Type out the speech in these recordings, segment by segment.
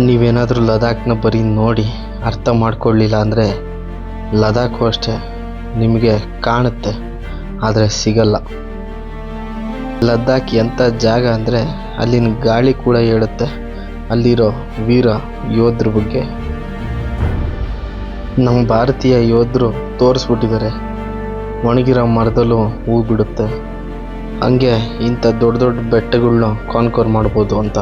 ನೀವೇನಾದರೂ ಲದಾಖ್ನ ಬರೀ ನೋಡಿ ಅರ್ಥ ಮಾಡ್ಕೊಳ್ಳಿಲ್ಲ ಅಂದರೆ ಲದಾಖು ಅಷ್ಟೇ, ನಿಮಗೆ ಕಾಣುತ್ತೆ ಆದರೆ ಸಿಗಲ್ಲ. ಲದ್ದಾಖ್ ಎಂಥ ಜಾಗ ಅಂದರೆ ಅಲ್ಲಿನ ಗಾಳಿ ಕೂಡ ಹೇಳುತ್ತೆ ಅಲ್ಲಿರೋ ವೀರ ಯೋಧರ ಬಗ್ಗೆ. ನಮ್ಮ ಭಾರತೀಯ ಯೋಧರು ತೋರಿಸ್ಬಿಟ್ಟಿದ್ದಾರೆ, ಒಣಗಿರೋ ಮರದಲ್ಲೂ ಹೂ ಬಿಡುತ್ತೆ, ಹಂಗೆ ಇಂಥ ದೊಡ್ಡ ದೊಡ್ಡ ಬೆಟ್ಟಗಳನ್ನ ಕಾನ್ಕವರ್ ಮಾಡ್ಬೋದು ಅಂತ.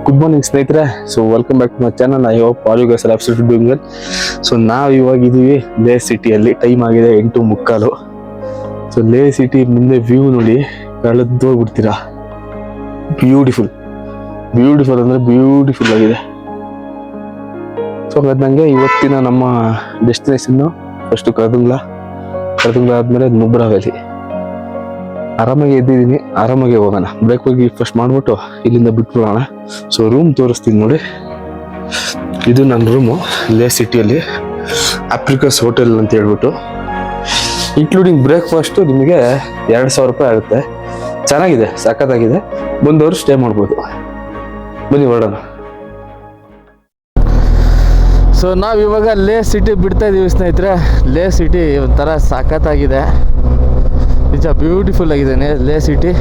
ಗುಡ್ ಮಾರ್ನಿಂಗ್ ಸ್ನೇಹಿತರೆ. So welcome back to my channel. I hope all you guys are absolutely doing well. So ನಾವು ಇವಾಗ ಇದೀವಿ ಲೇ ಸಿಟಿಯಲ್ಲಿ. ಟೈಮ್ ಆಗಿದೆ 8:15. ಸೊ ಲೇ ಸಿಟಿ ಮುಂದೆ ವ್ಯೂ ನೋಡಿ ಕಳೆದೋಗ್ಬಿಡ್ತೀರಾ. ಬ್ಯೂಟಿಫುಲ್ ಅಂದ್ರೆ ಬ್ಯೂಟಿಫುಲ್ ಆಗಿದೆ. ಸೊ ಹಾಗಾದ್ರೆ ನಂಗೆ ಇವತ್ತಿನ ನಮ್ಮ ಡೆಸ್ಟಿನೇಷನ್ ಫಸ್ಟ್ ಕರ್ದುಂಗ್ಲಾ ಆದ್ಮೇಲೆ ನುಬ್ರಾ ವ್ಯಾಲಿ. ಆರಾಮಾಗಿ ಎದ್ದಿದ್ದೀನಿ, ಆರಾಮಾಗಿ ಹೋಗೋಣ. ಬ್ರೇಕ್ ಹೋಗಿ ಫಸ್ಟ್ ಮಾಡ್ಬಿಟ್ಟು ಇಲ್ಲಿಂದ ಬಿಟ್ಬಿಡೋಣ. ಸೊ ರೂಮ್ ತೋರಿಸ್ತೀನಿ ನೋಡಿ, ಇದು ನನ್ನ ರೂಮು ಲೇ ಸಿಟಿಯಲ್ಲಿ, ಆಫ್ರಿಕಾಸ್ ಹೋಟೆಲ್ ಅಂತ ಹೇಳ್ಬಿಟ್ಟು. ಇನ್ಕ್ಲೂಡಿಂಗ್ ಬ್ರೇಕ್ಫಾಸ್ಟು ನಿಮಗೆ 2,000 ರೂಪಾಯಿ ಆಗುತ್ತೆ. ಚೆನ್ನಾಗಿದೆ, ಸಖತ್ತಾಗಿದೆ, ಬಂದವರು ಸ್ಟೇ ಮಾಡ್ಬೋದು. ಬನ್ನಿ ಹೊರಡೋಣ. ಸೊ ನಾವಿವಾಗ ಲೇ ಸಿಟಿ ಬಿಡ್ತಾ ಇದೀವಿ ಸ್ನೇಹಿತರೆ. ಲೇ ಸಿಟಿ ಒಂಥರ ಸಖತ್ತಾಗಿದೆ, ನಿಜ ಬ್ಯೂಟಿಫುಲ್ ಆಗಿದೆ ಲೇ ಸಿಟಿ.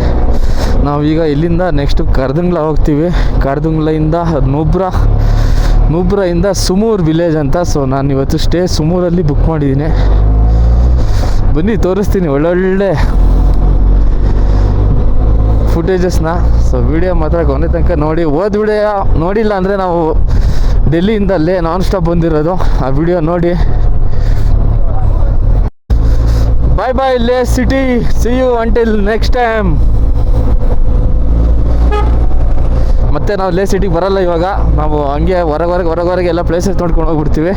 ನಾವೀಗ ಇಲ್ಲಿಂದ ನೆಕ್ಸ್ಟು ಕರ್ದುಂಗ್ಲಾ ಹೋಗ್ತೀವಿ. ಕರ್ದುಂಗ್ಲಾಯಿಂದ ನುಬ್ರಾಯಿಂದ ಸುಮೂರ್ ವಿಲೇಜ್ ಅಂತ. ಸೊ ನಾನು ಇವತ್ತು ಸ್ಟೇ ಸುಮೂರಲ್ಲಿ ಬುಕ್ ಮಾಡಿದ್ದೀನಿ. ಬನ್ನಿ ತೋರಿಸ್ತೀನಿ ಒಳ್ಳೊಳ್ಳೆ ಫುಟೇಜಸ್ನ. ಸೊ ವಿಡಿಯೋ ಮಾತ್ರ ಕೊನೆ ತನಕ ನೋಡಿ. ವಿಡಿಯೋ ನೋಡಿಲ್ಲ ಅಂದರೆ ನಾವು ಡೆಲ್ಲಿಯಿಂದ ಲೇ ನಾನ್ ಸ್ಟಾಪ್ ಬಂದಿರೋದು, ಆ ವಿಡಿಯೋ ನೋಡಿ. Bye bye Leh city, see you until next time. ಮತ್ತೆ ನಾವು ಲೇ ಸಿಟಿಗೆ ಬರಲ್ಲ ಇವಾಗ, ನಾವು ಹಂಗೆ ಹೊರಗೆ ಎಲ್ಲ ಪ್ಲೇಸಸ್ ನೋಡ್ಕೊಂಡು ಹೋಗ್ಬಿಡ್ತೀವಿ.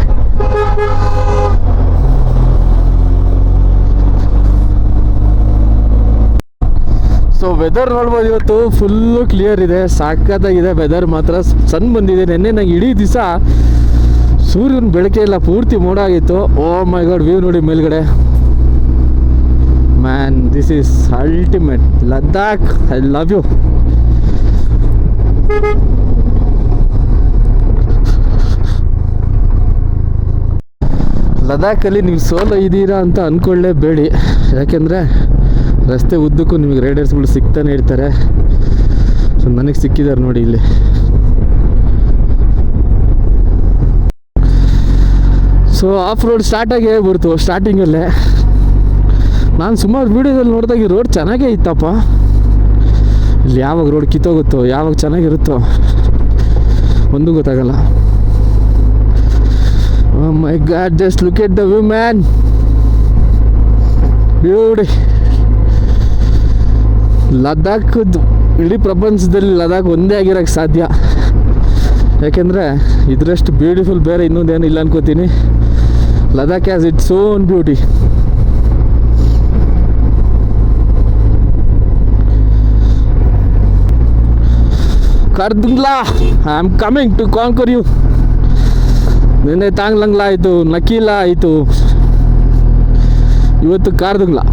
ಸೊ ವೆದರ್ ನೋಡ್ಬೋದು, ಇವತ್ತು ಫುಲ್ಲು ಕ್ಲಿಯರ್ ಇದೆ, ಸಾಕತ್ತಾಗಿದೆ ವೆದರ್ ಮಾತ್ರ. ಸನ್ ಬಂದಿದೆ. ನೆನ್ನೆ ನಂಗೆ ಇಡೀ ದಿವಸ ಸೂರ್ಯನ ಬೆಳಕೆ ಇಲ್ಲ, ಪೂರ್ತಿ ಮೋಡ ಆಗಿತ್ತು. ಓ ಮೈ ಗಾಡ್, ವ್ಯೂ ನೋಡಿ ಮೇಲ್ಗಡೆ. Man, this is ultimate. Ladakh, I love you. ಲದಾಖಲ್ಲಿ ನೀವು ಸೋಲೋ ಇದ್ದೀರಾ ಅಂತ ಅಂದ್ಕೊಳ್ಳೇಬೇಡಿ, ಯಾಕೆಂದರೆ ರಸ್ತೆ ಉದ್ದಕ್ಕೂ ನಿಮಗೆ ರೈಡರ್ಸ್ಗಳು ಸಿಗ್ತಾನೆ ಇರ್ತಾರೆ. ಸೊ ನನಗೆ ಸಿಕ್ಕಿದ್ದಾರೆ ನೋಡಿ ಇಲ್ಲಿ. ಸೊ ಆಫ್ ರೋಡ್ ಸ್ಟಾರ್ಟಾಗಿ ಹೇಳ್ಬಿಡ್ತು ಸ್ಟಾರ್ಟಿಂಗಲ್ಲೇ. ನಾನು ಸುಮಾರು ವೀಡಿಯೋದಲ್ಲಿ ನೋಡಿದಾಗ ಈ ರೋಡ್ ಚೆನ್ನಾಗೇ ಇತ್ತಪ್ಪ. ಇಲ್ಲಿ ಯಾವಾಗ ರೋಡ್ ಕಿತ್ತೋಗುತ್ತೋ, ಯಾವಾಗ ಚೆನ್ನಾಗಿರುತ್ತೋ ಒಂದು ಗೊತ್ತಾಗಲ್ಲ. Oh my God, just look at the view man, beauty. Ladakh ಇಡೀ ಪ್ರಪಂಚದಲ್ಲಿ ಲದಾಖ್ ಒಂದೇ ಆಗಿರೋಕ್ಕೆ ಸಾಧ್ಯ, ಯಾಕೆಂದರೆ ಇದರಷ್ಟು ಬ್ಯೂಟಿಫುಲ್ ಬೇರೆ ಇನ್ನೊಂದೇನು ಇಲ್ಲ ಅನ್ಕೋತೀನಿ. Ladakh has its own beauty. Khardungla, I am coming to conquer you. ನಿನ್ನೆ ತಾಂಗ್ಲಂಗ್ಲಾ ಆಯಿತು, ನಕೀಲಾ ಆಯಿತು, ಇವತ್ತು Khardungla.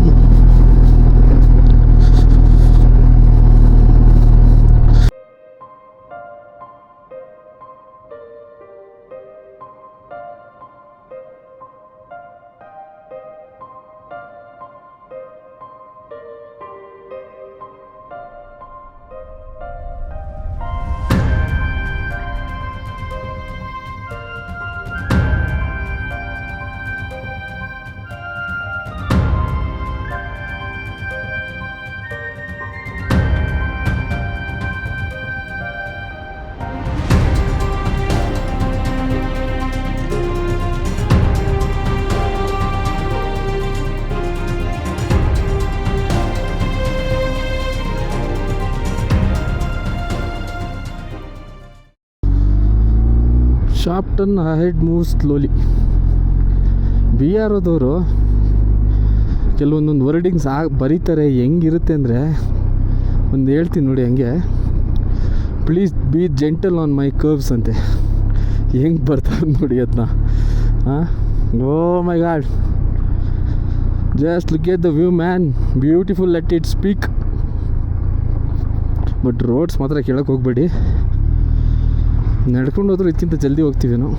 Sharp turn ahead move slowly. BROದವರು ಕೆಲವೊಂದೊಂದು ವರ್ಡಿಂಗ್ಸ್ ಬರೀತಾರೆ, ಹೆಂಗಿರುತ್ತೆ ಅಂದರೆ ಒಂದು ಹೇಳ್ತೀನಿ ನೋಡಿ ಹಂಗೆ. Please be gentle on my curves ಅಂತೆ. ಹೆಂಗೆ ಬರ್ತಾರೆ ನೋಡಿ ಅದನ್ನ. ಹಾಂ, oh my God, just look at the view man, beautiful let it speak. But roads ಮಾತ್ರ ಕೇಳಕ್ಕೆ ಹೋಗಬೇಡಿ, ನಡ್ಕೊಂಡು ಹೋದ್ರೂ ಇದಕ್ಕಿಂತ ಜಲ್ದಿ ಹೋಗ್ತೀವಿ ನಾವು.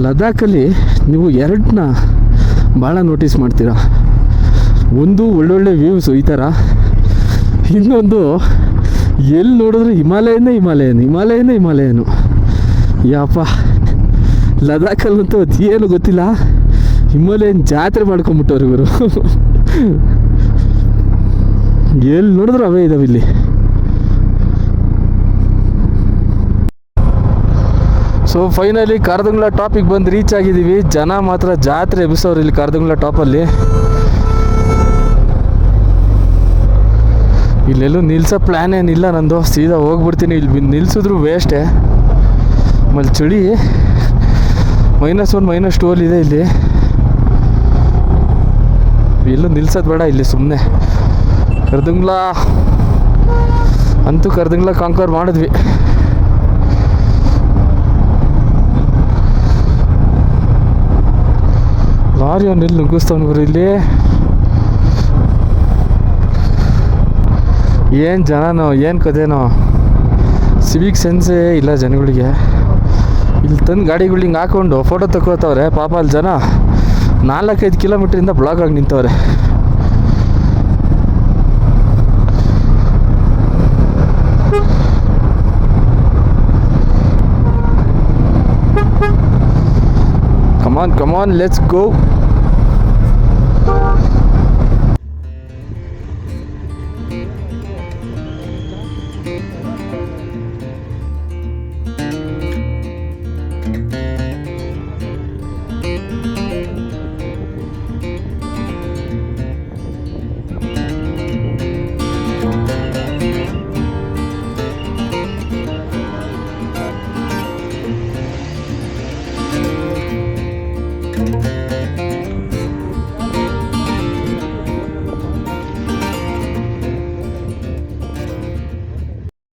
ಲದಾಖಲ್ಲಿ ನೀವು ಎರಡನ್ನ ಭಾಳ ನೋಟಿಸ್ ಮಾಡ್ತೀರಾ. ಒಂದು ಒಳ್ಳೊಳ್ಳೆ ವ್ಯೂಸು ಈ ಥರ, ಇನ್ನೊಂದು ಎಲ್ಲಿ ನೋಡಿದ್ರು ಹಿಮಾಲಯನು. ಯಪ್ಪ, ಲದಾಖಲ್ಲಂತೂ ಅದೇನು ಗೊತ್ತಿಲ್ಲ, ಹಿಮಾಲಯನ್ ಜಾತ್ರೆ ಮಾಡ್ಕೊಂಬಿಟ್ಟವ್ರು ಇವರು. ಎಲ್ಲಿ ನೋಡಿದ್ರು ಅವೇ ಇದಾವೆ ಇಲ್ಲಿ. ಸೊ ಫೈನಲಿ ಕಾರ್ದಂಗ್ಲ ಟಾಪಿಗೆ ಬಂದು ರೀಚ್ ಆಗಿದ್ದೀವಿ. ಜನ ಮಾತ್ರ ಜಾತ್ರೆ ಎಬ್ಬಿಸೋರು ಇಲ್ಲಿ ಕಾರ್ದಂಗ್ಲ ಟಾಪಲ್ಲಿ. ಇಲ್ಲೆಲ್ಲೂ ನಿಲ್ಸೋ ಪ್ಲ್ಯಾನ್ ಏನಿಲ್ಲ ನಂದು, ಸೀದಾ ಹೋಗ್ಬಿಡ್ತೀನಿ. ಇಲ್ಲಿ ನಿಲ್ಸಿದ್ರು ವೇಸ್ಟೇ. ಆಮೇಲೆ ಚಳಿ -1 -2 ಇದೆ ಇಲ್ಲಿ. ಎಲ್ಲೂ ನಿಲ್ಸೋದು ಬೇಡ ಇಲ್ಲಿ, ಸುಮ್ಮನೆ ಕಾರ್ದಂಗ್ಲ ಕಾಂಕರ್ ಮಾಡಿದ್ವಿ. ಲಾರಿ ಅವ್ನು ಎಲ್ಲಿ ನುಗ್ಗಿಸ್ತಾವ್ನು ಗುರು ಇಲ್ಲಿ. ಏನು ಜನನೋ, ಏನು ಕಥೆನೋ, ಸಿವಿಕ್ ಸೆನ್ಸೇ ಇಲ್ಲ ಜನಗಳಿಗೆ. ಇಲ್ಲಿ ತಂದು ಗಾಡಿಗಳು ಹಿಂಗೆ ಹಾಕ್ಕೊಂಡು ಫೋಟೋ ತಗೋತವ್ರೆ. ಪಾಪ ಅಲ್ಲಿ ಜನ 4-5 ಕಿಲೋಮೀಟ್ರಿಂದ ಬ್ಲಾಕ್ ಆಗಿ ನಿಂತವ್ರೆ. Come on, let's go.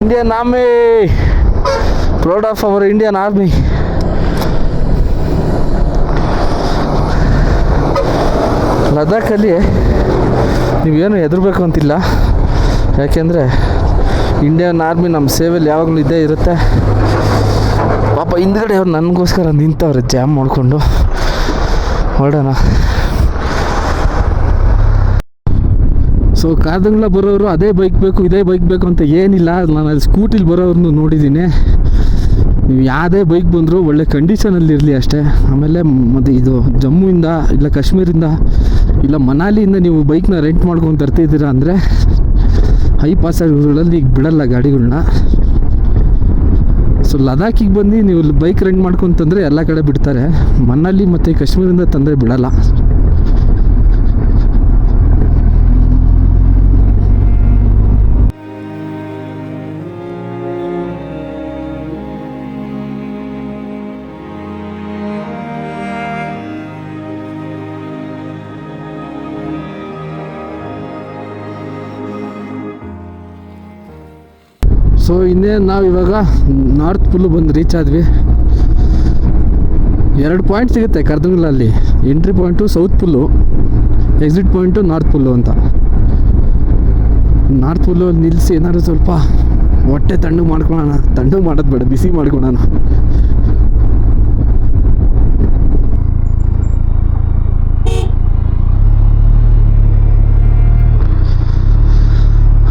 Indian Army, proud of our Indian Army. ಲದಾಖಲ್ಲಿ ನೀವೇನು ಹೆದರ್ಬೇಕು ಅಂತಿಲ್ಲ, ಯಾಕೆಂದರೆ ಇಂಡಿಯನ್ ಆರ್ಮಿ ನಮ್ಮ ಸೇವೆಯಲ್ಲಿ ಯಾವಾಗಲೂ ಇದ್ದೇ ಇರುತ್ತೆ. ಪಾಪ ಹಿಂದ್ಗಡೆ ಅವ್ರು ನನಗೋಸ್ಕರ ನಿಂತವ್ರೆ ಜಾಮ್ ಮಾಡಿಕೊಂಡು. ಹೊರಡೋಣ. ಸೊ ಕಾರ್ದಂಗ್ಲ ಬರೋರು ಅದೇ ಬೈಕ್ ಬೇಕು ಇದೇ ಬೈಕ್ ಬೇಕು ಅಂತ ಏನಿಲ್ಲ. ನಾನು ಅಲ್ಲಿ ಸ್ಕೂಟಿಲಿ ಬರೋರನ್ನು ನೋಡಿದ್ದೀನಿ. ನೀವು ಯಾವುದೇ ಬೈಕ್ ಬಂದರೂ ಒಳ್ಳೆ ಕಂಡೀಷನಲ್ಲಿ ಇರಲಿ ಅಷ್ಟೇ. ಆಮೇಲೆ ಮತ್ತು ಇದು ಜಮ್ಮುವಿಂದ ಇಲ್ಲ ಕಾಶ್ಮೀರಿಂದ ಇಲ್ಲ ಮನಾಲಿಯಿಂದ ನೀವು ಬೈಕ್ನ ರೆಂಟ್ ಮಾಡ್ಕೊಂಡು ತರ್ತಿದ್ದೀರಾ ಅಂದರೆ ಹೈ ಪಾಸೇಜ್ಗಳಲ್ಲಿ ಈಗ ಬಿಡಲ್ಲ ಗಾಡಿಗಳನ್ನ. ಸೊ ಲದಾಖಿಗೆ ಬಂದು ನೀವು ಬೈಕ್ ರೆಂಟ್ ಮಾಡ್ಕೊಂತಂದರೆ ಎಲ್ಲ ಕಡೆ ಬಿಡ್ತಾರೆ. ಮನಾಲಿ ಮತ್ತು ಕಾಶ್ಮೀರಿಂದ ತಂದರೆ ಬಿಡಲ್ಲ. ಸೊ ಇನ್ನೇನು ನಾವು ಇವಾಗ ನಾರ್ತ್ ಪುಲ್ಲು ಬಂದು ರೀಚ್ ಆದ್ವಿ. 2 ಪಾಯಿಂಟ್ ಸಿಗುತ್ತೆ ಕಾರ್ದಂಗ್ಲಲ್ಲಿ. Entry point South Pullu, exit point North Pullu ಅಂತ. ನಾರ್ತ್ ಪುಲ್ಲು ನಿಲ್ಲಿಸಿ ಏನಾದ್ರು ಸ್ವಲ್ಪ ಹೊಟ್ಟೆ ತಣ್ಣಗೆ ಮಾಡ್ಕೊಳ್ಳೋಣ. ತಣ್ಣಗೆ ಮಾಡೋದು ಬೇಡ, ಬಿಸಿ ಮಾಡ್ಕೊಳ್ಳೋಣ.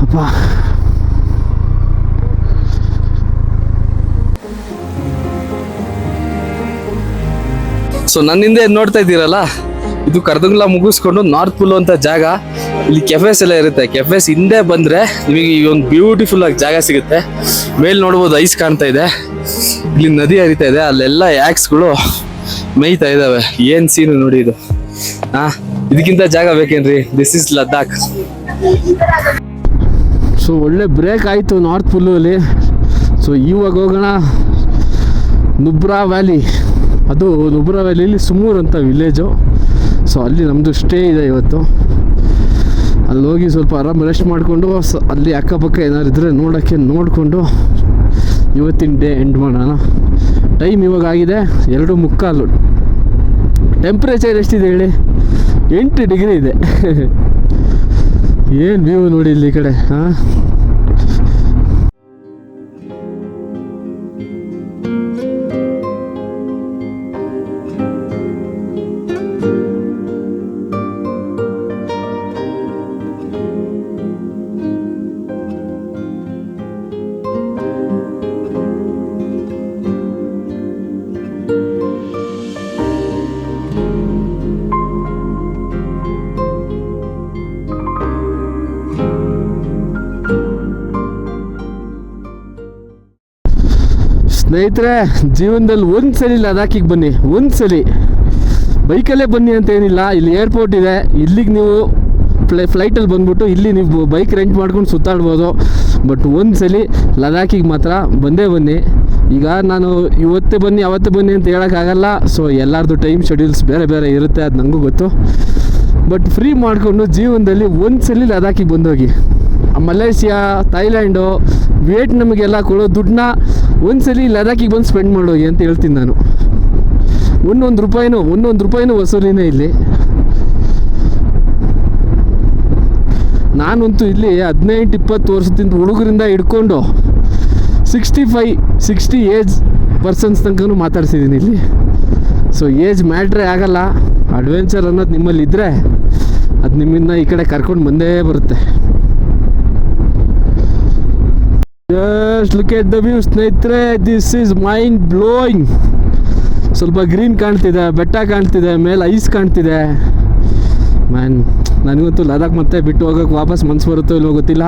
ಅಪ್ಪ ಸೊ ನನ್ನಿಂದ ನೋಡ್ತಾ ಇದ್ದೀರಲ್ಲ, ಇದು ಕಾರ್ದಂಗ್ಲ ಮುಗಿಸ್ಕೊಂಡು ನಾರ್ತ್ ಪುಲ್ಲು ಅಂತ ಜಾಗ. ಇಲ್ಲಿ ಕೆಫೆಸ್ ಎಲ್ಲ ಇರುತ್ತೆ. ಕೆಫೆಸ್ ಹಿಂದೆ ಬಂದ್ರೆ ನಿಮಗೆ ಈ ಒಂದು ಬ್ಯೂಟಿಫುಲ್ ಆಗಿ ಜಾಗ ಸಿಗುತ್ತೆ. ಮೇಲ್ ನೋಡ್ಬೋದು ಐಸ್ ಕಾಣ್ತಾ ಇದೆ, ಇಲ್ಲಿ ನದಿ ಹರಿತಾ ಇದೆ, ಅಲ್ಲೆಲ್ಲ ಯಾಕ್ಸ್ಗಳು ಮೇಯ್ತಾ ಇದಾವೆ. ಏನ್ ಸೀನು ನೋಡಿ ಇದು. ಇದಕ್ಕಿಂತ ಜಾಗ ಬೇಕೇನ್ರಿ? This is Ladakh. ಸೊ ಒಳ್ಳೆ ಬ್ರೇಕ್ ಆಯಿತು ನಾರ್ತ್ ಪುಲ್ಲಲ್ಲಿ. ಸೊ ಇವಾಗ ಹೋಗೋಣ ನುಬ್ರಾ ವ್ಯಾಲಿ. ಅದು ನುಬ್ರಾ ವ್ಯಾಲಿಯಲ್ಲಿ ಸುಮೂರ್ ಅಂತ ವಿಲೇಜು. ಸೊ ಅಲ್ಲಿ ನಮ್ಮದು ಸ್ಟೇ ಇದೆ ಇವತ್ತು. ಅಲ್ಲಿ ಹೋಗಿ ಸ್ವಲ್ಪ ಆರಾಮ್ ರೆಸ್ಟ್ ಮಾಡಿಕೊಂಡು ಅಲ್ಲಿ ಅಕ್ಕಪಕ್ಕ ಏನಾದ್ರು ಇದ್ದರೆ ನೋಡಿಕೊಂಡು ಇವತ್ತಿನ ಡೇ ಎಂಡ್ ಮಾಡೋಣ. ಟೈಮ್ ಇವಾಗ ಆಗಿದೆ 2:15. ಟೆಂಪ್ರೇಚರ್ ಎಷ್ಟಿದೆ ಹೇಳಿ? 8 ಡಿಗ್ರಿ ಇದೆ. ಏನು ವ್ಯೂ ನೋಡಿ ಇಲ್ಲಿ ಈ ಕಡೆ. ಸ್ನೇಹಿತರೆ, ಜೀವನದಲ್ಲಿ ಒಂದ್ಸಲಿ ಲದಾಖಿಗೆ ಬನ್ನಿ. ಒಂದ್ಸಲಿ ಬೈಕಲ್ಲೇ ಬನ್ನಿ ಅಂತ ಏನಿಲ್ಲ. ಇಲ್ಲಿ ಏರ್ಪೋರ್ಟ್ ಇದೆ. ಇಲ್ಲಿಗೆ ನೀವು ಫ್ಲೈಟಲ್ಲಿ ಬಂದ್ಬಿಟ್ಟು ಇಲ್ಲಿ ನೀವು ಬೈಕ್ ರೆಂಟ್ ಮಾಡ್ಕೊಂಡು ಸುತ್ತಾಡ್ಬೋದು. ಬಟ್ ಒಂದ್ಸಲಿ ಲದಾಖಿಗೆ ಮಾತ್ರ ಬಂದೇ ಬನ್ನಿ. ಈಗ ನಾನು ಇವತ್ತೇ ಬನ್ನಿ ಅವತ್ತೇ ಬನ್ನಿ ಅಂತ ಹೇಳೋಕ್ಕಾಗಲ್ಲ. ಸೊ ಎಲ್ಲರದ್ದು ಟೈಮ್ ಶೆಡ್ಯೂಲ್ಸ್ ಬೇರೆ ಬೇರೆ ಇರುತ್ತೆ, ಅದು ನನಗೂ ಗೊತ್ತು. ಬಟ್ ಫ್ರೀ ಮಾಡಿಕೊಂಡು ಜೀವನದಲ್ಲಿ ಒಂದ್ಸಲಿ ಲದಾಖಿಗೆ ಬಂದೋಗಿ. ಮಲೇಷಿಯಾ, ಥೈಲ್ಯಾಂಡು, ವಿಯೆಟ್ನಾಮ್ಗೆಲ್ಲ ಕೊಡೋ ದುಡ್ಡನ್ನ ಒಂದ್ಸಲಿ ಲದಾಖಿಗೆ ಬಂದು ಸ್ಪೆಂಡ್ ಮಾಡೋಗಿ ಅಂತ ಹೇಳ್ತೀನಿ ನಾನು. ಒಂದೊಂದು ರೂಪಾಯಿನೂ ವಸೂಲಿನೇ ಇಲ್ಲಿ. ನಾನಂತೂ ಇಲ್ಲಿ 18-20 ವರ್ಷದಿಂದ ಹುಡುಗರಿಂದ ಹಿಡ್ಕೊಂಡು 65-60 ಏಜ್ ಪರ್ಸನ್ಸ್ ತನಕ ಮಾತಾಡ್ಸಿದ್ದೀನಿ ಇಲ್ಲಿ. ಸೊ ಏಜ್ ಮ್ಯಾಟ್ರೇ ಆಗಲ್ಲ. ಅಡ್ವೆಂಚರ್ ಅನ್ನೋದು ನಿಮ್ಮಲ್ಲಿ ಇದ್ದರೆ ಅದು ನಿಮ್ಮನ್ನ ಈ ಕಡೆ ಕರ್ಕೊಂಡು ಬಂದೇ ಬರುತ್ತೆ. Just look at the view ಸ್ನೇಹಿತರೆ. This is mind blowing. ಸ್ವಲ್ಪ ಗ್ರೀನ್ ಕಾಣ್ತಿದೆ, ಬೆಟ್ಟ ಕಾಣ್ತಿದೆ, ಮೇಲೆ ಐಸ್ ಕಾಣ್ತಿದೆ. ಮ್ಯಾನ್, ನನಗಂತೂ ಲದಾಖ್ ಮತ್ತೆ ಬಿಟ್ಟು ಹೋಗೋಕೆ ವಾಪಸ್ ಮನ್ಸು ಬರುತ್ತೋ ಇಲ್ಲೋ ಗೊತ್ತಿಲ್ಲ.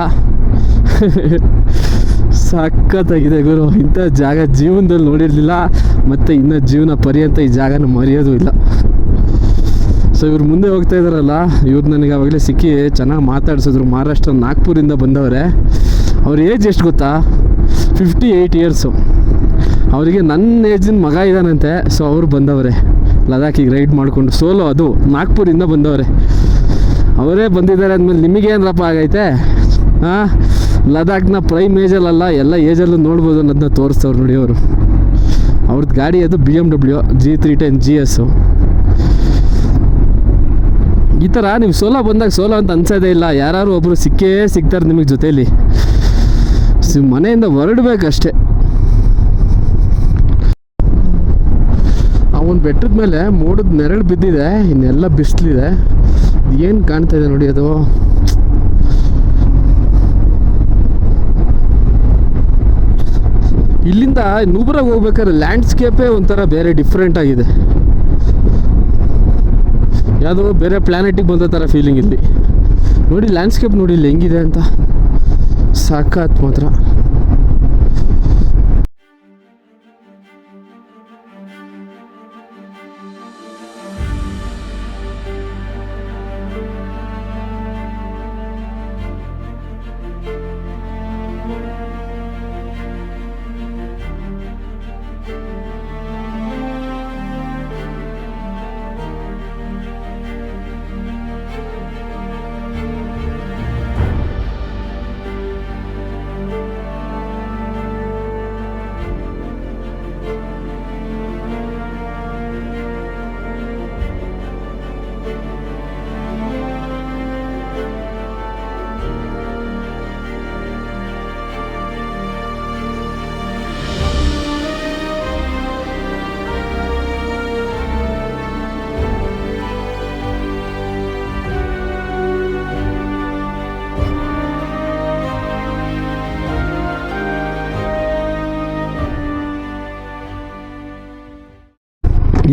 ಸಖತ್ತಾಗಿದೆ ಗುರು. ಇಂಥ ಜಾಗ ಜೀವನದಲ್ಲಿ ನೋಡಿರಲಿಲ್ಲ, ಮತ್ತು ಇನ್ನು ಜೀವನ ಪರ್ಯಂತ ಈ ಜಾಗನ ಮರೆಯೋದು ಇಲ್ಲ. ಸೊ ಇವ್ರು ಮುಂದೆ ಹೋಗ್ತಾ ಇದ್ದಾರಲ್ಲ, ಇವ್ರು ನನಗೆ ಆವಾಗಲೇ ಸಿಕ್ಕಿ ಚೆನ್ನಾಗಿ ಮಾತಾಡ್ಸಿದ್ರು. ಮಹಾರಾಷ್ಟ್ರ ನಾಗ್ಪುರಿಂದ ಬಂದವರೇ. ಅವ್ರ ಏಜ್ ಎಷ್ಟು ಗೊತ್ತಾ? 58 ಇಯರ್ಸು. ಅವರಿಗೆ ನನ್ನ ಏಜಿನ ಮಗ ಇದ್ದಾನಂತೆ. ಸೊ ಅವರು ಬಂದವರೇ ಲದಾಖಿಗೆ ರೈಡ್ ಮಾಡಿಕೊಂಡು ಸೋಲೋ. ಅದು ನಾಗ್ಪುರಿಂದ ಬಂದವರೇ. ಅವರೇ ಬಂದಿದ್ದಾರೆ ಅಂದಮೇಲೆ ನಿಮಗೇನಪ್ಪ ಆಗೈತೆ? ಲದಾಖ್ನ ಪ್ರೈಮ್ ಏಜಲ್ಲ, ಎಲ್ಲ ಏಜಲ್ಲೂ ನೋಡ್ಬೋದು ಅನ್ನೋದನ್ನ ತೋರಿಸ್ತವ್ರು ನೋಡಿ ಅವರು. ಅವ್ರದ್ದು ಗಾಡಿ ಅದು BMW G310 GS. ಈ ಥರ ನೀವು ಸೋಲೋ ಬಂದಾಗ ಸೋಲೋ ಅಂತ ಅನ್ಸೋದೇ ಇಲ್ಲ. ಯಾರು ಒಬ್ಬರು ಸಿಗ್ತಾರೆ ನಿಮಗೆ ಜೊತೇಲಿ. ಮನೆಯಿಂದ ಹೊರಡ್ಬೇಕಷ್ಟೆ. ಆ ಒಂದು ಬೆಟ್ಟದ ಮೇಲೆ ಮೋಡದ ನೆರಳು ಬಿದ್ದಿದೆ, ಇನ್ನೆಲ್ಲ ಬಿಸಿಲಿದೆ. ಏನು ಕಾಣ್ತಾ ಇದೆ ನೋಡಿ ಅದು. ಇಲ್ಲಿಂದ ನೂಬ್ರಾಗ್ ಹೋಗ್ಬೇಕಾದ್ರೆ ಲ್ಯಾಂಡ್ಸ್ಕೇಪೇ ಒಂಥರ ಬೇರೆ ಡಿಫ್ರೆಂಟ್ ಆಗಿದೆ. ಯಾವುದೋ ಬೇರೆ ಪ್ಲ್ಯಾನೆಟಿಗೆ ಬಂದ ಥರ ಫೀಲಿಂಗ್ ಇಲ್ಲಿ ನೋಡಿ. ಲ್ಯಾಂಡ್ಸ್ಕೇಪ್ ನೋಡಿ ಇಲ್ಲಿ ಹೆಂಗಿದೆ ಅಂತ. ಸಾಕಾತ್ ಮಾತ್ರ.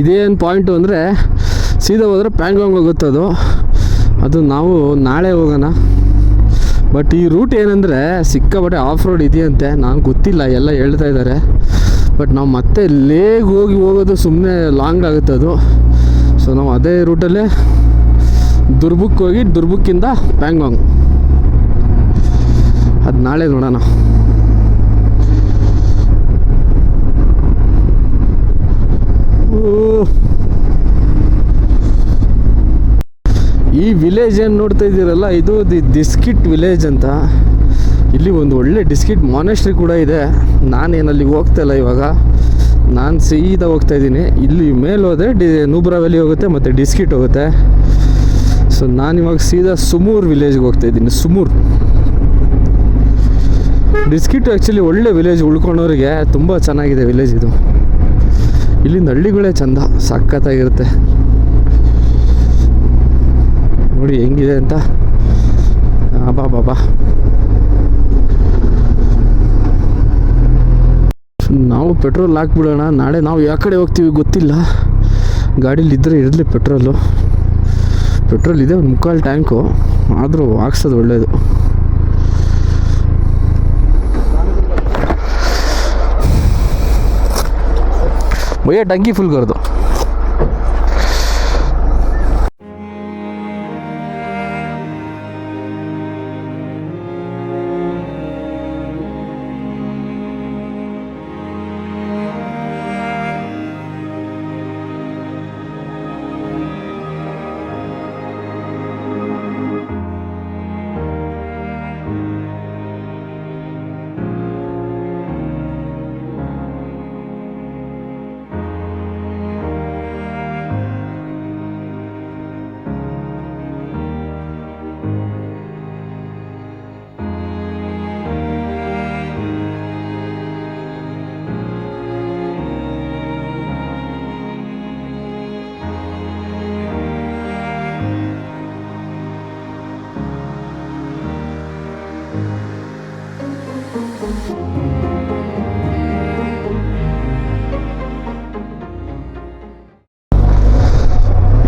ಇದೇನು ಪಾಯಿಂಟು ಅಂದರೆ ಸೀದಾ ಹೋದರೆ ಪ್ಯಾಂಗಾಂಗ್ ಹೋಗುತ್ತದು. ಅದು ನಾವು ನಾಳೆ ಹೋಗೋಣ. ಬಟ್ ಈ ರೂಟ್ ಏನಂದರೆ ಸಿಕ್ಕಾಪಟ್ಟೆ ಆಫ್ ರೋಡ್ ಇದೆಯಂತೆ, ನಾನು ಗೊತ್ತಿಲ್ಲ, ಎಲ್ಲ ಹೇಳ್ತಾ ಇದ್ದಾರೆ. ಬಟ್ ನಾವು ಮತ್ತೆ ಲೇಗ್ ಹೋಗೋದು ಸುಮ್ಮನೆ ಲಾಂಗ್ ಆಗುತ್ತೆ ಅದು. ಸೊ ನಾವು ಅದೇ ರೂಟಲ್ಲೇ ದುರ್ಬುಕ್ ಹೋಗಿ ದುರ್ಬುಕ್ಕಿಂದ ಪ್ಯಾಂಗಾಂಗ್, ಅದು ನಾಳೆ ನೋಡೋಣ. ಈ ವಿಲೇಜ್ ಏನು ನೋಡ್ತಾ ಇದ್ದೀರಲ್ಲ, ಇದು ಡಿಸ್ಕಿಟ್ ವಿಲೇಜ್ ಅಂತ. ಇಲ್ಲಿ ಒಂದು ಒಳ್ಳೆ ಡಿಸ್ಕಿಟ್ ಮಾನೆಸ್ಟ್ರಿ ಕೂಡ ಇದೆ. ನಾನೇನು ಅಲ್ಲಿಗೆ ಹೋಗ್ತಾ ಇಲ್ಲ ಇವಾಗ, ನಾನು ಸೀದಾ ಹೋಗ್ತಾ ಇದ್ದೀನಿ. ಇಲ್ಲಿ ಮೇಲೆ ಹೋದರೆ ನೂಬ್ರಾ ವ್ಯಾಲಿ ಹೋಗುತ್ತೆ ಮತ್ತು ಡಿಸ್ಕಿಟ್ ಹೋಗುತ್ತೆ. ಸೊ ನಾನಿವಾಗ ಸೀದಾ ಸುಮೂರ್ ವಿಲೇಜ್ಗೆ ಹೋಗ್ತಾ ಇದ್ದೀನಿ. ಸುಮೂರ್ ಡಿಸ್ಕಿಟ್ ಆ್ಯಕ್ಚುಲಿ ಒಳ್ಳೆ ವಿಲೇಜ್, ಉಳ್ಕೊಂಡವ್ರಿಗೆ ತುಂಬ ಚೆನ್ನಾಗಿದೆ ವಿಲೇಜ್ ಇದು. ಇಲ್ಲಿಂದ ಹಳ್ಳಿಗಳೇ ಚಂದ, ಸಖತ್ತಾಗಿರುತ್ತೆ. ನೋಡಿ ಹೆಂಗಿದೆ ಅಂತ. ಬಾಬಾ ನಾವು ಪೆಟ್ರೋಲ್ ಹಾಕ್ಬಿಡೋಣ. ನಾಳೆ ನಾವು ಯಾವ ಕಡೆ ಹೋಗ್ತೀವಿ ಗೊತ್ತಿಲ್ಲ. ಗಾಡೀಲಿದ್ದರೆ ಇರಲಿ ಪೆಟ್ರೋಲ್ ಇದೆ, ಒಂದು 3/4 ಟ್ಯಾಂಕು, ಆದರೂ ಹಾಕ್ಸೋದು ಒಳ್ಳೆಯದು. भैया टंकी फुल कर दो.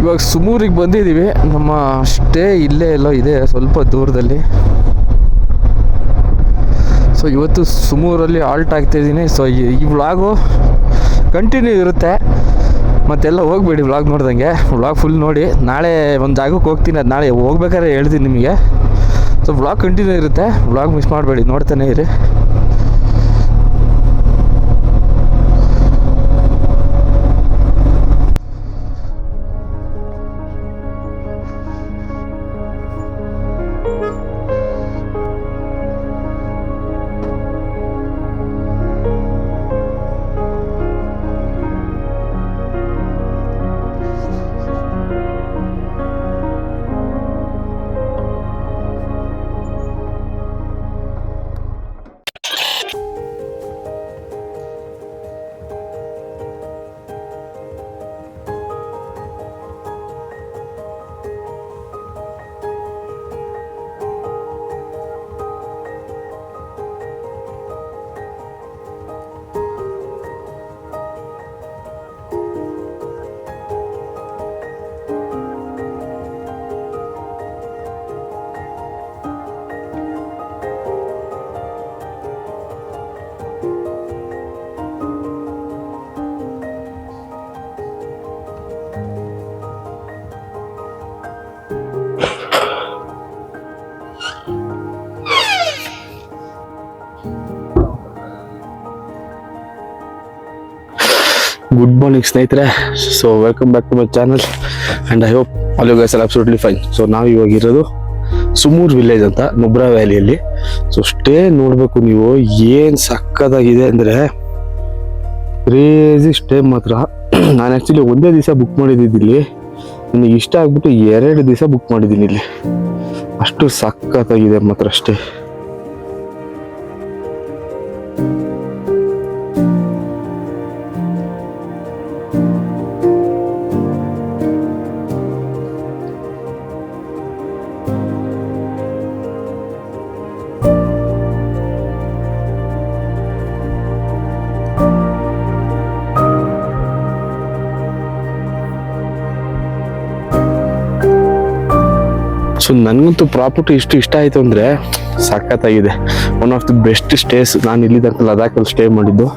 ಇವಾಗ ಸುಮೂರಿಗೆ ಬಂದಿದ್ದೀವಿ. ನಮ್ಮ ಸ್ಟೇ ಇಲ್ಲೇ ಎಲ್ಲೋ ಇದೆ, ಸ್ವಲ್ಪ ದೂರದಲ್ಲಿ. ಸೊ ಇವತ್ತು ಸುಮೂರಲ್ಲಿ ಆಲ್ಟ್ ಆಗ್ತಾಯಿದ್ದೀನಿ. ಸೊ ಈ ವ್ಲಾಗು ಕಂಟಿನ್ಯೂ ಇರುತ್ತೆ, ಮತ್ತೆಲ್ಲ ಹೋಗಬೇಡಿ ವ್ಲಾಗ್ ನೋಡ್ದಂಗೆ. ವ್ಲಾಗ್ ಫುಲ್ ನೋಡಿ. ನಾಳೆ ಒಂದು ಜಾಗಕ್ಕೆ ಹೋಗ್ತೀನಿ, ಅದು ನಾಳೆ ಹೋಗ್ಬೇಕಾದ್ರೆ ಹೇಳ್ತೀನಿ ನಿಮಗೆ. ಸೊ ವ್ಲಾಗ್ ಕಂಟಿನ್ಯೂ ಇರುತ್ತೆ, ವ್ಲಾಗ್ ಮಿಸ್ ಮಾಡಬೇಡಿ, ನೋಡ್ತಾನೆ ಇರಿ. ಗುಡ್ ಮಾರ್ನಿಂಗ್ ಸ್ನೇಹಿತರೆ. So welcome back to my channel and I hope all you guys are absolutely fine. So ನಾವು ಇವಾಗ ಇರೋದು ಸುಮೂರ್ ವಿಲೇಜ್ ಅಂತ, ನುಬ್ರಾ ವ್ಯಾಲಿಯಲ್ಲಿ. ಸೊ ಸ್ಟೇ ನೋಡಬೇಕು ನೀವು, ಏನು ಸಕ್ಕತ್ತಾಗಿದೆ ಅಂದರೆ ಕ್ರೇಜಿ ಸ್ಟೇ ಮಾತ್ರ. ನಾನು ಆ್ಯಕ್ಚುಲಿ ಒಂದೇ ದಿವಸ ಬುಕ್ ಮಾಡಿದ್ದಿದ್ದು ಇಲ್ಲಿ, ನನಗೆ ಇಷ್ಟ ಆಗ್ಬಿಟ್ಟು 2 ದಿವಸ ಬುಕ್ ಮಾಡಿದ್ದೀನಿ ಇಲ್ಲಿ. ಅಷ್ಟು ಸಕ್ಕತ್ತಾಗಿದೆ ಮಾತ್ರ ಸ್ಟೇ. ಸೊ ನನಗಂತೂ ಪ್ರಾಪರ್ಟಿ ಇಷ್ಟ ಆಯಿತು ಅಂದರೆ ಸಖತ್ತಾಗಿದೆ. One of the best stays. ನಾನು ಇಲ್ಲಿ ತನಕ ಲದಾಖಲ್ಲಿ ಸ್ಟೇ ಮಾಡಿದ್ದು.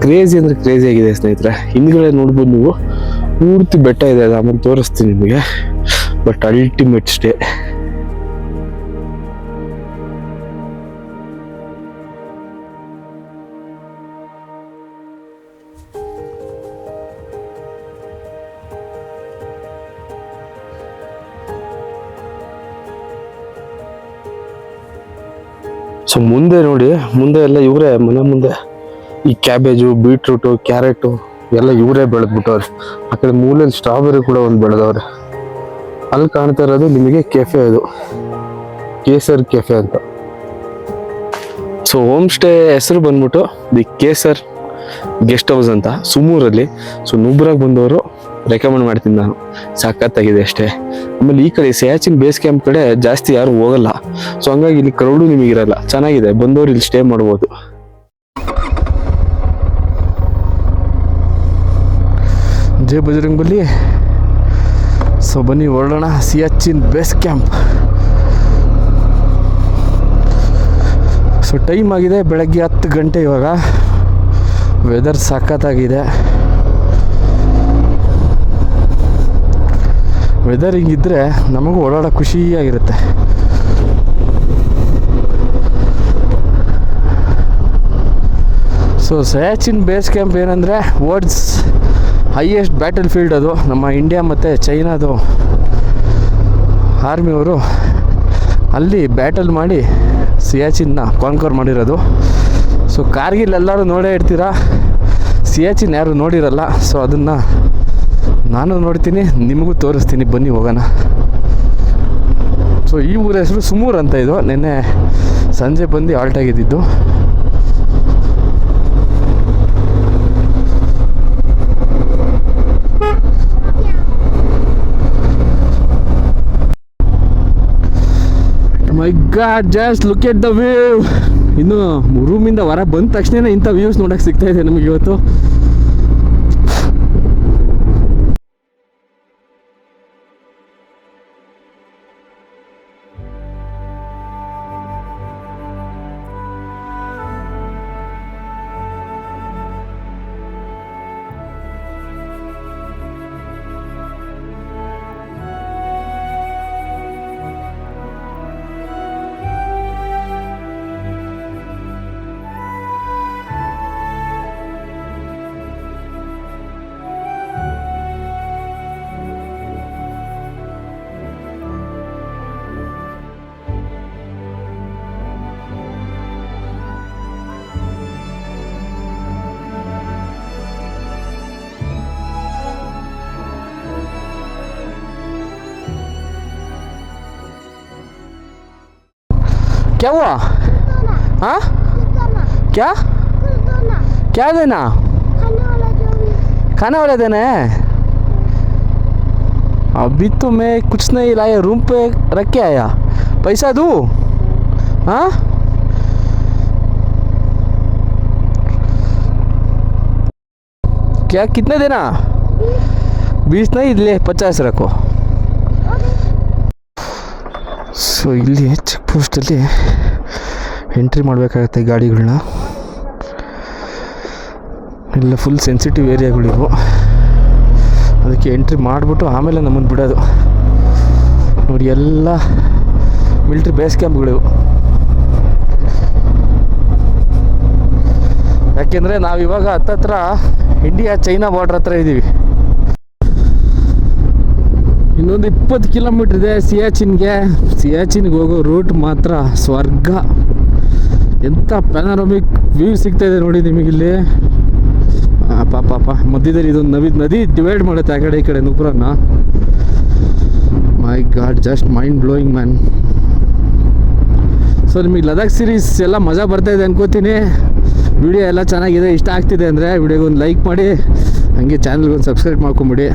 ಕ್ರೇಜಿ ಅಂದರೆ ಕ್ರೇಜಿ ಆಗಿದೆ ಸ್ನೇಹಿತರೆ. ಹಿಂದ್ಗಡೆ ನೋಡ್ಬೋದು ನೀವು, ಪೂರ್ತಿ ಬೆಟ್ಟ ಇದೆ, ಅದು ಆಮೇಲೆ ತೋರಿಸ್ತೀನಿ ನಿಮಗೆ. But ultimate stay. ಸೊ ಮುಂದೆ ನೋಡಿ, ಮುಂದೆ ಎಲ್ಲ ಇವರೇ ಮನೆ ಮುಂದೆ ಈ ಕ್ಯಾಬೇಜು, ಬೀಟ್ರೂಟು, ಕ್ಯಾರೆಟು ಎಲ್ಲ ಇವರೇ ಬೆಳೆದ್ಬಿಟ್ಟವ್ರೆ. ಆ ಕಡೆ ಮೂಲೆಯಲ್ಲಿ ಸ್ಟ್ರಾಬೆರಿ ಕೂಡ ಒಂದು ಬೆಳೆದವ್ರೆ. ಅಲ್ಲಿ ಕಾಣ್ತಾ ಇರೋದು ನಿಮಗೆ ಕೆಫೆ, ಅದು ಕೇಸರ್ ಕೆಫೆ ಅಂತ. ಸೊ ಹೋಮ್ ಸ್ಟೇ ಹೆಸರು ಬಂದ್ಬಿಟ್ಟು ದಿ ಕೇಸರ್ ಗೆಸ್ಟ್ ಹೌಸ್ ಅಂತ, ಸುಮೂರಲ್ಲಿ. ಸೊ ನೂಬ್ರಾಗ್ ಬಂದವರು ರೆಕಮೆಂಡ್ ಮಾಡ್ತೀನಿ ನಾನು, ಸಖತ್ತಾಗಿದೆ ಅಷ್ಟೇ. ಆಮೇಲೆ ಈ ಕಡೆ ಸಿಯಾಚಿನ್ ಬೇಸ್ ಕ್ಯಾಂಪ್ ಕಡೆ ಜಾಸ್ತಿ ಯಾರು ಹೋಗಲ್ಲ. ಸೊ ಹಂಗಾಗಿ ಇಲ್ಲಿ ಕ್ರೌಡು ನಿಮಗಿರಲ್ಲ, ಚೆನ್ನಾಗಿದೆ, ಬಂದವರು ಇಲ್ಲಿ ಸ್ಟೇ ಮಾಡ್ಬೋದು. ಜೈ ಬಜರಂಗಬಲಿ. ಸೊ ಬನ್ನಿ ಹೊರಡೋಣ Siachen base camp. So time ಆಗಿದೆ ಬೆಳಗ್ಗೆ 10 ಗಂಟೆ. ಇವಾಗ ವೆದರ್ ಸಖತ್ತಾಗಿದೆ. ವೆದರ್ ಹಿಂಗಿದ್ರೆ ನಮಗೂ ಓಡಾಡೋ ಖುಷಿಯಾಗಿರುತ್ತೆ. ಸೊ ಸಿಯಾಚಿನ್ ಬೇಸ್ ಕ್ಯಾಂಪ್ ಏನಂದರೆ ವರ್ಲ್ಡ್ಸ್ ಹೈಯೆಸ್ಟ್ ಬ್ಯಾಟಲ್ ಫೀಲ್ಡ್. ಅದು ನಮ್ಮ ಇಂಡಿಯಾ ಮತ್ತು ಚೈನಾದು ಆರ್ಮಿಯವರು ಅಲ್ಲಿ ಬ್ಯಾಟಲ್ ಮಾಡಿ ಸಿಯಾಚಿನ್ನ ಕಾನ್ಕರ್ ಮಾಡಿರೋದು. ಸೊ ಕಾರ್ಗಿಲ್ ಎಲ್ಲರೂ ನೋಡೇ ಇರ್ತೀರಾ, ಸಿಯಾಚಿನ್ ಯಾರು ನೋಡಿರಲ್ಲ. ಸೊ ಅದನ್ನು ನಾನು ನೋಡ್ತೀನಿ, ನಿಮಗೂ ತೋರಿಸ್ತೀನಿ, ಬನ್ನಿ ಹೋಗೋಣ. ಸೊ ಈ ಊರ ಹೆಸರು ಸುಮೂರ್ ಅಂತ. ಇದು ನಿನ್ನೆ ಸಂಜೆ ಬಂದು ಆಲ್ಟ್ ಆಗಿದ್ದು. My God, just look at the view. ಇನ್ನು ರೂಮಿಂದ ಹೊರ ಬಂದ ತಕ್ಷಣ ಇಂಥ ವ್ಯೂಸ್ ನೋಡೋಕೆ ಸಿಗ್ತಾ ಇದೆ ನಮಗೆ ಇವತ್ತು. क्या हुआ? हाँ क्या क्या देना? खाने वाला देना है। अभी तो मैं कुछ नहीं लाया, रूम पे रख के आया। पैसा दूँ? हाँ क्या, कितने देना? 20 नहीं, ले 50 रखो. ಸೊ ಇಲ್ಲಿ ಚೆಕ್ ಪೋಸ್ಟಲ್ಲಿ ಎಂಟ್ರಿ ಮಾಡಬೇಕಾಗತ್ತೆ ಗಾಡಿಗಳನ್ನ. ಎಲ್ಲ ಫುಲ್ ಸೆನ್ಸಿಟಿವ್ ಏರಿಯಾಗಳಿವು, ಅದಕ್ಕೆ ಎಂಟ್ರಿ ಮಾಡಿಬಿಟ್ಟು ಆಮೇಲೆ ನಮ್ಮನ್ನು ಬಿಡೋದು. ನೋಡಿ ಎಲ್ಲ ಮಿಲ್ಟ್ರಿ ಬೇಸ್ ಕ್ಯಾಂಪ್ಗಳಿವು. ಯಾಕೆಂದರೆ ನಾವಿವಾಗ ಹತ್ತತ್ರ ಇಂಡಿಯಾ ಚೈನಾ ಬಾರ್ಡ್ರ್ ಹತ್ರ ಇದ್ದೀವಿ. ಇನ್ನೊಂದು 20 ಕಿಲೋಮೀಟ್ರ್ ಇದೆ ಸಿಯಾಚಿನ್ಗೆ. ಸಿಯಾಚಿನ್ಗೆ ಹೋಗೋ ರೂಟ್ ಮಾತ್ರ ಸ್ವರ್ಗ. ಎಂಥ ಪ್ಯಾನರಾಮಿಕ್ ವ್ಯೂ ಸಿಗ್ತಾಯಿದೆ ನೋಡಿ ನಿಮಗಿಲ್ಲಿ. ಪಾಪ ಮಧ್ಯದಲ್ಲಿ ಇದೊಂದು ನದಿ ಡಿವೈಡ್ ಮಾಡುತ್ತೆ ಆ ಕಡೆ ಈ ಕಡೆ ನೂಪುರನ್ನ. My God, just mind blowing man. So ನಿಮಗೆ ಲದಾಖ್ ಸೀರೀಸ್ ಎಲ್ಲ ಮಜಾ ಬರ್ತಾಯಿದೆ ಅನ್ಕೋತೀನಿ. ವಿಡಿಯೋ ಎಲ್ಲ ಚೆನ್ನಾಗಿದೆ, ಇಷ್ಟ ಆಗ್ತಿದೆ ಅಂದರೆ ವಿಡಿಯೋಗೊಂದು ಲೈಕ್ ಮಾಡಿ, ಹಾಗೆ ಚಾನಲ್ಗೊಂದು ಸಬ್ಸ್ಕ್ರೈಬ್ ಮಾಡ್ಕೊಂಬಿಡಿ.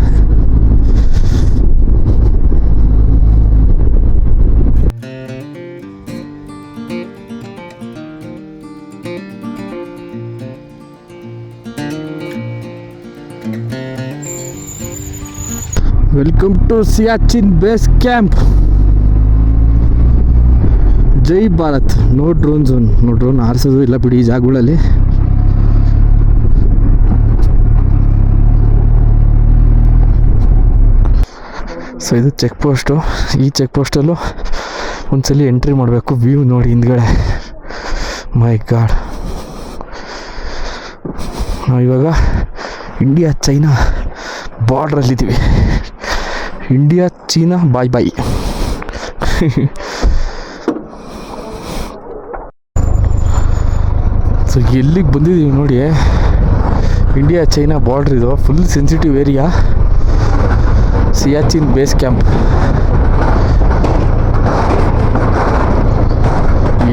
Welcome to Siachen base camp. ಜೈ Bharat. No drone zone. No drone ಹಾರಿಸೋದು ಇಲ್ಲ ಬಿಡಿ ಈ ಜಾಗಗಳಲ್ಲಿ. ಸೊ ಇದು ಚೆಕ್ ಪೋಸ್ಟು. ಈ ಚೆಕ್ ಪೋಸ್ಟಲ್ಲೂ ಒಂದ್ಸಲಿ ಎಂಟ್ರಿ ಮಾಡಬೇಕು. ವ್ಯೂ ನೋಡಿ ಹಿಂದ್ಗಡೆ, ಮೈ ಗಾಡ್. ನಾವು ಇವಾಗ ಇಂಡಿಯಾ ಚೈನಾ ಬಾರ್ಡ್ರಲ್ಲಿದ್ದೀವಿ. ಇಂಡಿಯಾ ಚೀನಾ ಬಾಯ್ ಬಾಯ್. ಸೊ ಎಲ್ಲಿಗೆ ಬಂದಿದ್ದೀವಿ ನೋಡಿ, ಇಂಡಿಯಾ ಚೈನಾ ಬಾರ್ಡ್ರ್. ಇದು full sensitive area. Siachen base camp.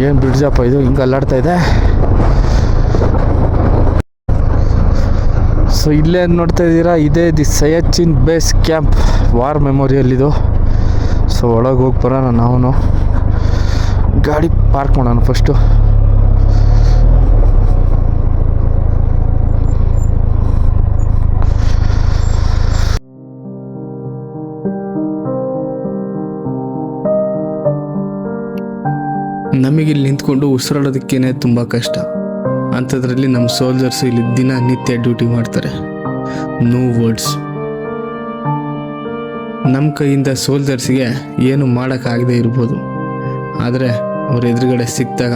ಏನು ಬ್ರಿಡ್ಜಪ್ಪ ಇದು, ಹಿಂಗೆ ಅಲ್ಲಾಡ್ತಾ ಇದೆ. ಸೊ ಇಲ್ಲೇ ನೋಡ್ತಾ ಇದ್ದೀರಾ, ಇದೇ the Siachen base camp, war memorial ಇದು. ಸೊ ಒಳಗೆ ಹೋಗಿ ಬರೋಣ. ನಾವು ಗಾಡಿ ಪಾರ್ಕ್ ಮಾಡೋಣ ಫಸ್ಟು. ನಮಗಿಲ್ಲಿ ನಿಂತ್ಕೊಂಡು ಉಸಿರಾಡೋದಕ್ಕೇನೆ ತುಂಬ ಕಷ್ಟ. ಅಂಥದ್ರಲ್ಲಿ ನಮ್ಮ ಸೋಲ್ಜರ್ಸ್ ಇಲ್ಲಿ ದಿನನಿತ್ಯ ಡ್ಯೂಟಿ ಮಾಡ್ತಾರೆ. No words. ನಮ್ಮ ಕೈಯಿಂದ ಸೋಲ್ಜರ್ಸಿಗೆ ಏನು ಮಾಡೋಕ್ಕಾಗದೇ ಇರ್ಬೋದು, ಆದರೆ ಅವ್ರ ಎದುರುಗಡೆ ಸಿಕ್ಕಿದಾಗ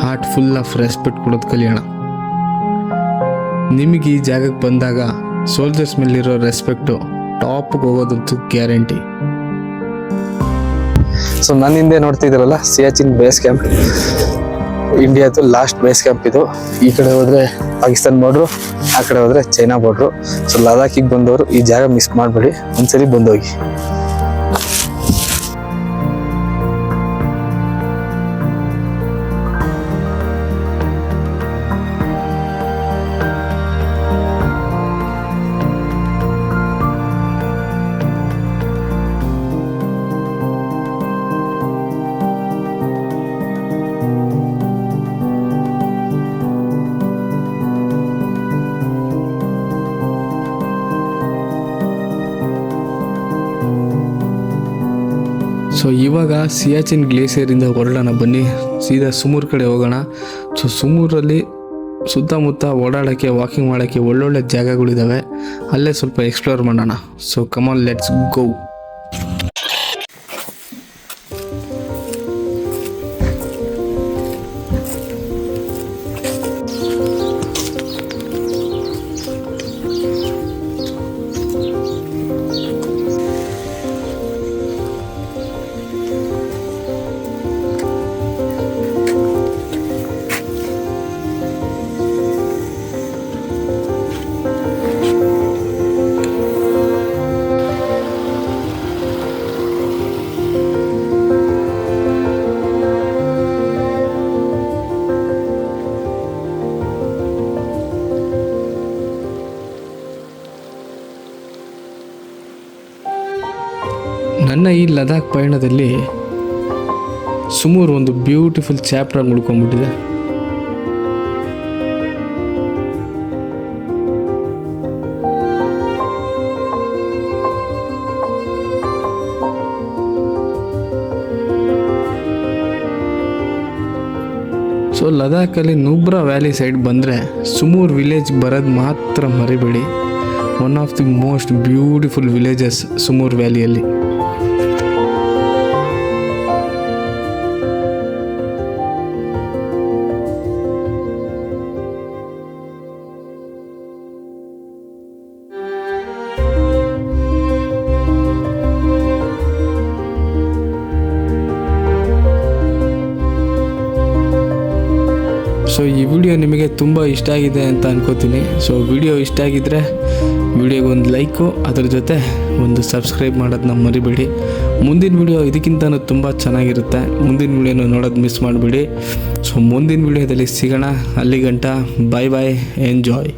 ಹಾರ್ಟ್ ಫುಲ್ ಆಫ್ ರೆಸ್ಪೆಕ್ಟ್ ಕೊಡೋದು ಕಲಿಯೋಣ. ನಿಮಗೆ ಈ ಜಾಗಕ್ಕೆ ಬಂದಾಗ ಸೋಲ್ಜರ್ಸ್ ಮೇಲಿರೋ ರೆಸ್ಪೆಕ್ಟು ಟಾಪ್ಗೆ ಹೋಗೋದಂತೂ ಗ್ಯಾರಂಟಿ. ಸೊ ನನ್ನ ಹಿಂದೆ ನೋಡ್ತಿದ್ದೀರಲ್ಲ, ಸಿಯಾಚಿನ್ ಬೇಸ್ ಕ್ಯಾಂಪ್, ಇಂಡಿಯಾದು ಲಾಸ್ಟ್ ಬೇಸ್ ಕ್ಯಾಂಪ್ ಇದು. ಈ ಕಡೆ ಹೋದ್ರೆ ಪಾಕಿಸ್ತಾನ್ ಬಾರ್ಡ್ರು, ಆ ಕಡೆ ಹೋದ್ರೆ ಚೈನಾ ಬಾರ್ಡ್ರು. ಸೊ ಲದಾಖಿಗೆ ಬಂದವರು ಈ ಜಾಗ ಮಿಸ್ ಮಾಡಬೇಡಿ, ಒಂದ್ಸರಿ ಬಂದೋಗಿ. ಸೊ ಇವಾಗ ಸಿಯಾಚಿನ್ ಗ್ಲೇಸಿಯರಿಂದ ಹೊರಡೋಣ ಬನ್ನಿ, ಸೀದಾ ಸುಮೂರ್ ಕಡೆ ಹೋಗೋಣ. ಸೊ ಸುಮೂರಲ್ಲಿ ಸುತ್ತಮುತ್ತ ಓಡಾಡೋಕ್ಕೆ, ವಾಕಿಂಗ್ ಮಾಡೋಕ್ಕೆ ಒಳ್ಳೊಳ್ಳೆ ಜಾಗಗಳಿದ್ದಾವೆ. ಅಲ್ಲೇ ಸ್ವಲ್ಪ ಎಕ್ಸ್ಪ್ಲೋರ್ ಮಾಡೋಣ. So come on, let's go. ನನ್ನ ಈ ಲದಾಖ್ ಪಯಣದಲ್ಲಿ ಸುಮಾರು ಒಂದು ಬ್ಯೂಟಿಫುಲ್ ಚಾಪ್ಟರ್ ಉಳ್ಕೊಂಡ್ಬಿಟ್ಟಿದೆ. ಸೊ ಲದಾಖಲ್ಲಿ ನೂಬ್ರಾ ವ್ಯಾಲಿ ಸೈಡ್ ಬಂದರೆ ಸುಮೂರ್ ವಿಲೇಜ್ ಬರೋದು ಮಾತ್ರ ಮರಿಬೇಡಿ. One of the most beautiful villages Sumur ವ್ಯಾಲಿಯಲ್ಲಿ. ಸೊ ಈ ವಿಡಿಯೋ ನಿಮಗೆ ತುಂಬ ಇಷ್ಟ ಆಗಿದೆ ಅಂತ ಅನ್ಕೋತೀನಿ. ಸೊ ವಿಡಿಯೋ ಇಷ್ಟ ಆಗಿದ್ದರೆ ವಿಡಿಯೋಗೆ ಒಂದು ಲೈಕು, ಅದರ ಜೊತೆ ಒಂದು ಸಬ್ಸ್ಕ್ರೈಬ್ ಮಾಡೋದನ್ನ ಮರಿಬೇಡಿ. ಮುಂದಿನ ವಿಡಿಯೋ ಇದಕ್ಕಿಂತನೂ ತುಂಬ ಚೆನ್ನಾಗಿರುತ್ತೆ. ಮುಂದಿನ ವಿಡಿಯೋನ ನೋಡೋದು ಮಿಸ್ ಮಾಡಬೇಡಿ. ಸೊ ಮುಂದಿನ ವಿಡಿಯೋದಲ್ಲಿ ಸಿಗೋಣ. ಅಲ್ಲಿಗಂಟ ಬಾಯ್ ಬಾಯ್, ಎಂಜಾಯ್.